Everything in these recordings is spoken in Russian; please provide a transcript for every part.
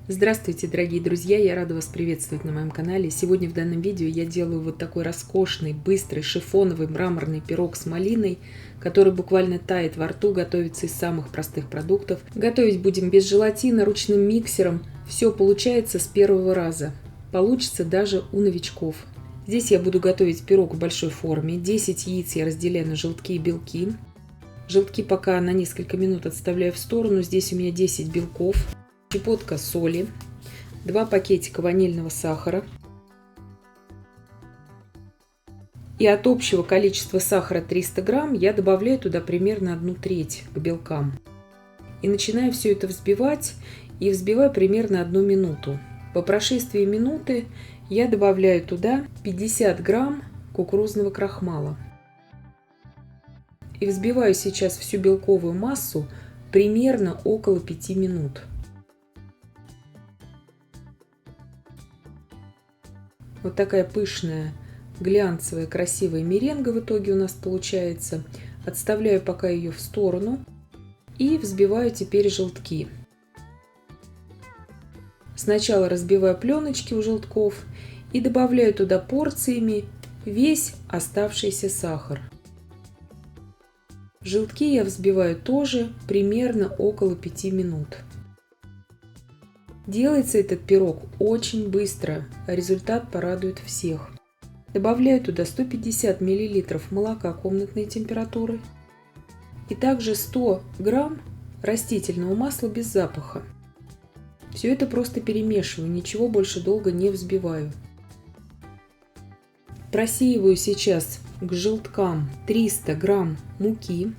Здравствуйте, дорогие друзья! Я рада вас приветствовать на моем канале. Сегодня в данном видео я делаю вот такой роскошный, быстрый, шифоновый мраморный пирог с малиной, который буквально тает во рту, готовится из самых простых продуктов. Готовить будем без желатина, ручным миксером. Все получается с первого раза. Получится даже у новичков. Здесь я буду готовить пирог в большой форме. 10 яиц я разделяю на желтки и белки. Желтки пока на несколько минут отставляю в сторону. Здесь у меня 10 белков. Щепотка соли, 2 пакетика ванильного сахара. И от общего количества сахара 300 грамм я добавляю туда примерно 1/3 к белкам. И начинаю все это взбивать. И взбиваю примерно 1 минуту. По прошествии минуты я добавляю туда 50 грамм кукурузного крахмала. И взбиваю сейчас всю белковую массу примерно около 5 минут. Вот такая пышная, глянцевая, красивая меренга в итоге у нас получается. Отставляю пока ее в сторону и взбиваю теперь желтки. Сначала разбиваю пленочки у желтков и добавляю туда порциями весь оставшийся сахар. Желтки я взбиваю тоже примерно около 5 минут. Делается этот пирог очень быстро, а результат порадует всех. Добавляю туда 150 мл молока комнатной температуры и также 100 грамм растительного масла без запаха. Все это просто перемешиваю, ничего больше долго не взбиваю. Просеиваю сейчас к желткам 300 грамм муки.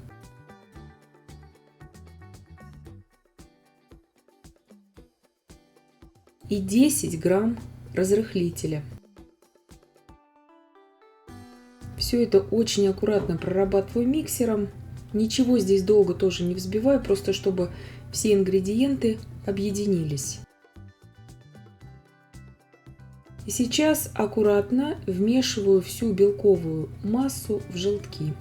И 10 грамм разрыхлителя. Все это очень аккуратно прорабатываю миксером. Ничего здесь долго тоже не взбиваю, просто чтобы все ингредиенты объединились. И сейчас аккуратно вмешиваю всю белковую массу в желтки.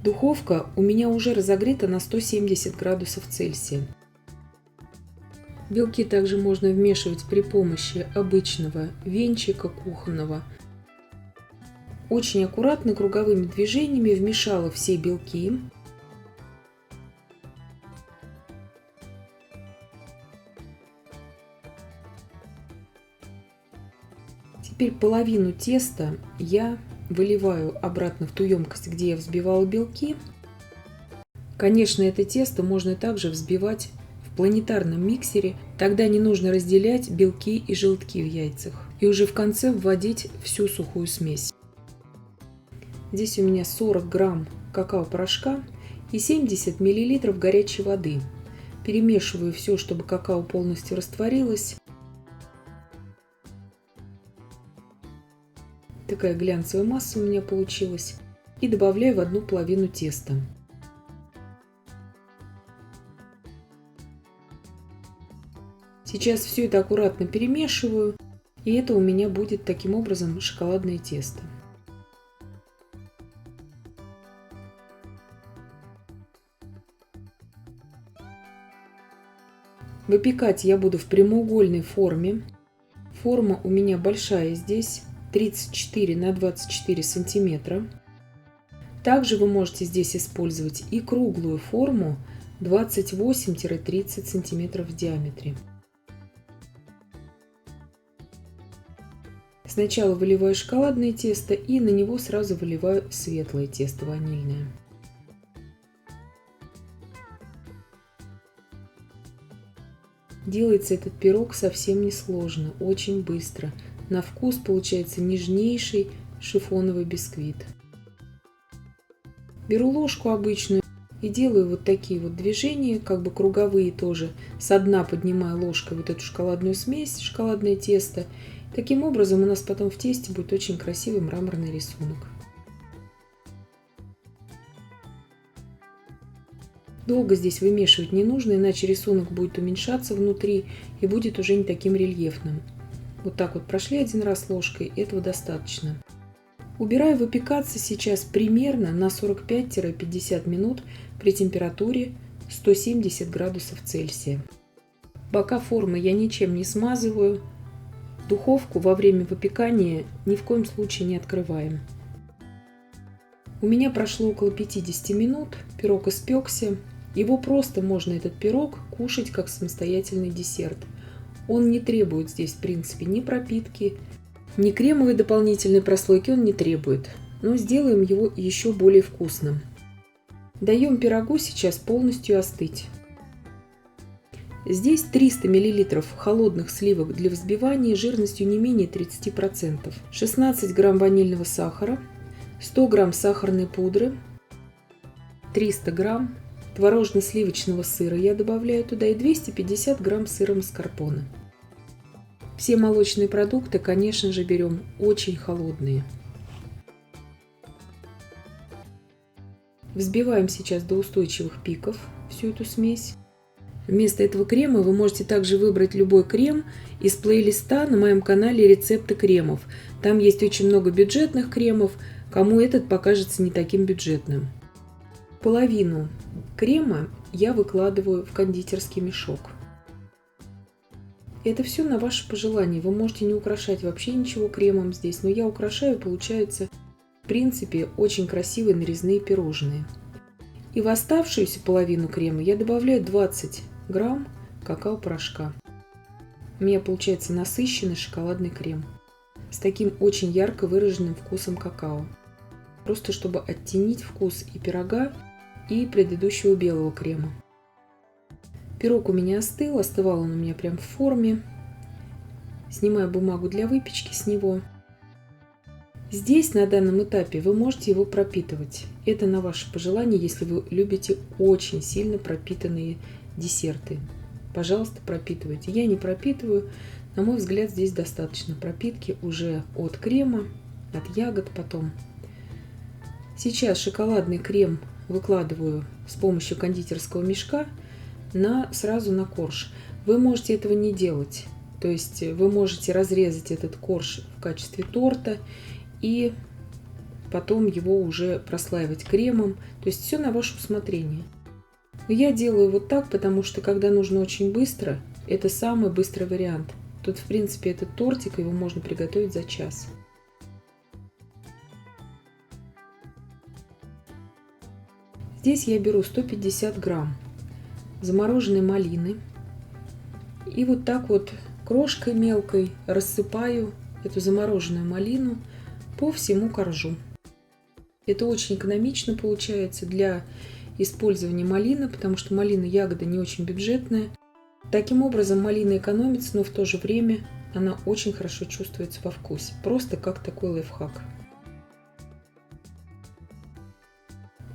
Духовка у меня уже разогрета на 170 градусов Цельсия. Белки также можно вмешивать при помощи обычного венчика кухонного. Очень аккуратно круговыми движениями вмешала все белки. Теперь половину теста я выливаю обратно в ту емкость, где я взбивала белки. Конечно, это тесто можно также взбивать в планетарном миксере, тогда не нужно разделять белки и желтки в яйцах. И уже в конце вводить всю сухую смесь. Здесь у меня 40 грамм какао-порошка и 70 мл горячей воды. Перемешиваю все, чтобы какао полностью растворилось. Такая глянцевая масса у меня получилась. И добавляю в одну половину теста. Сейчас все это аккуратно перемешиваю, и это у меня будет таким образом шоколадное тесто. Выпекать я буду в прямоугольной форме. Форма у меня большая здесь, 34 на 24 сантиметра. Также вы можете здесь использовать и круглую форму 28-30 сантиметров в диаметре. Сначала выливаю шоколадное тесто и на него сразу выливаю светлое тесто ванильное. Делается этот пирог совсем несложно, очень быстро. На вкус получается нежнейший шифоновый бисквит. Беру ложку обычную и делаю вот такие вот движения, как бы круговые тоже. Со дна поднимаю ложкой вот эту шоколадную смесь, шоколадное тесто. Таким образом у нас потом в тесте будет очень красивый мраморный рисунок. Долго здесь вымешивать не нужно, иначе рисунок будет уменьшаться внутри и будет уже не таким рельефным. Вот так вот прошли один раз ложкой, этого достаточно. Убираю выпекаться сейчас примерно на 45-50 минут при температуре 170 градусов Цельсия. Бока формы я ничем не смазываю. Духовку во время выпекания ни в коем случае не открываем. У меня прошло около 50 минут, пирог испекся. Его просто можно, этот пирог, кушать как самостоятельный десерт. Он не требует здесь, в принципе, ни пропитки, ни кремовой дополнительной прослойки он не требует. Но сделаем его еще более вкусным. Даем пирогу сейчас полностью остыть. Здесь 300 мл холодных сливок для взбивания жирностью не менее 30%, 16 грамм ванильного сахара, 100 грамм сахарной пудры, 300 грамм творожно-сливочного сыра я добавляю туда и 250 грамм сыра маскарпоне. Все молочные продукты, конечно же, берем очень холодные. Взбиваем сейчас до устойчивых пиков всю эту смесь. Вместо этого крема вы можете также выбрать любой крем из плейлиста на моем канале «Рецепты кремов». Там есть очень много бюджетных кремов, кому этот покажется не таким бюджетным. Половину крема я выкладываю в кондитерский мешок. Это все на ваше пожелание. Вы можете не украшать вообще ничего кремом здесь, но я украшаю, получается, в принципе, очень красивые нарезные пирожные. И в оставшуюся половину крема я добавляю 20 грамм какао-порошка. У меня получается насыщенный шоколадный крем с таким очень ярко выраженным вкусом какао. Просто чтобы оттенить вкус и пирога, и предыдущего белого крема. Пирог у меня остыл, остывал он у меня прям в форме. Снимаю бумагу для выпечки с него. Здесь на данном этапе вы можете его пропитывать. Это на ваше пожелание, если вы любите очень сильно пропитанные десерты. Пожалуйста, пропитывайте. Я не пропитываю. На мой взгляд, здесь достаточно пропитки уже от крема, от ягод потом. Сейчас шоколадный крем выкладываю с помощью кондитерского мешка сразу на корж. Вы можете этого не делать. То есть вы можете разрезать этот корж в качестве торта и потом его уже прослаивать кремом. То есть все на ваше усмотрение. Но я делаю вот так, потому что когда нужно очень быстро, это самый быстрый вариант. Тут, в принципе, этот тортик, его можно приготовить за час. Здесь я беру 150 грамм замороженной малины. И вот так вот крошкой мелкой рассыпаю эту замороженную малину по всему коржу. Это очень экономично получается для использования малины, потому что малина ягода не очень бюджетная. Таким образом малина экономится, но в то же время она очень хорошо чувствуется во вкусе. Просто как такой лайфхак.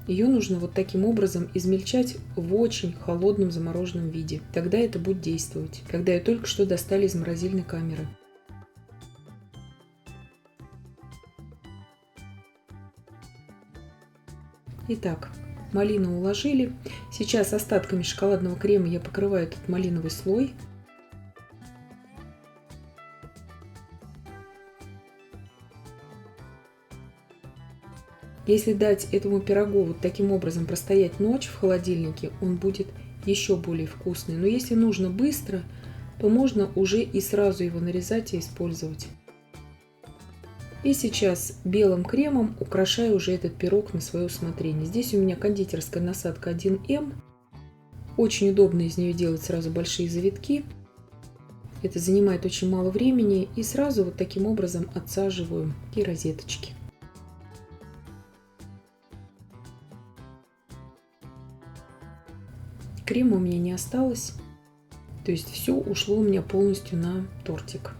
Ее нужно вот таким образом измельчать в очень холодном замороженном виде. Тогда это будет действовать, когда ее только что достали из морозильной камеры. Итак, малину уложили. Сейчас остатками шоколадного крема я покрываю этот малиновый слой. Если дать этому пирогу вот таким образом простоять ночь в холодильнике, он будет еще более вкусный. Но если нужно быстро, то можно уже и сразу его нарезать и использовать. И сейчас белым кремом украшаю уже этот пирог на свое усмотрение. Здесь у меня кондитерская насадка 1М. Очень удобно из нее делать сразу большие завитки. Это занимает очень мало времени. И сразу вот таким образом отсаживаю и розеточки. Крема у меня не осталось. То есть все ушло у меня полностью на тортик.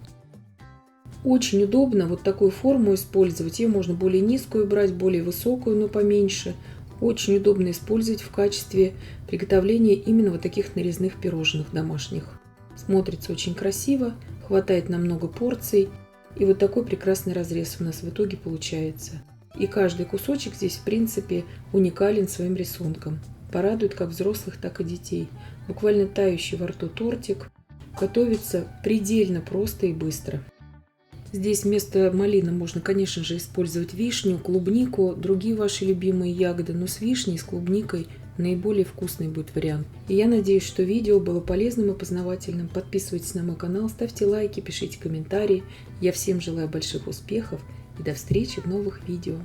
Очень удобно вот такую форму использовать. Ее можно более низкую брать, более высокую, но поменьше. Очень удобно использовать в качестве приготовления именно вот таких нарезных пирожных домашних. Смотрится очень красиво, хватает на много порций. И вот такой прекрасный разрез у нас в итоге получается. И каждый кусочек здесь, в принципе, уникален своим рисунком. Порадует как взрослых, так и детей. Буквально тающий во рту тортик. Готовится предельно просто и быстро. Здесь вместо малины можно, конечно же, использовать вишню, клубнику, другие ваши любимые ягоды. Но с вишней, с клубникой наиболее вкусный будет вариант. И я надеюсь, что видео было полезным и познавательным. Подписывайтесь на мой канал, ставьте лайки, пишите комментарии. Я всем желаю больших успехов и до встречи в новых видео.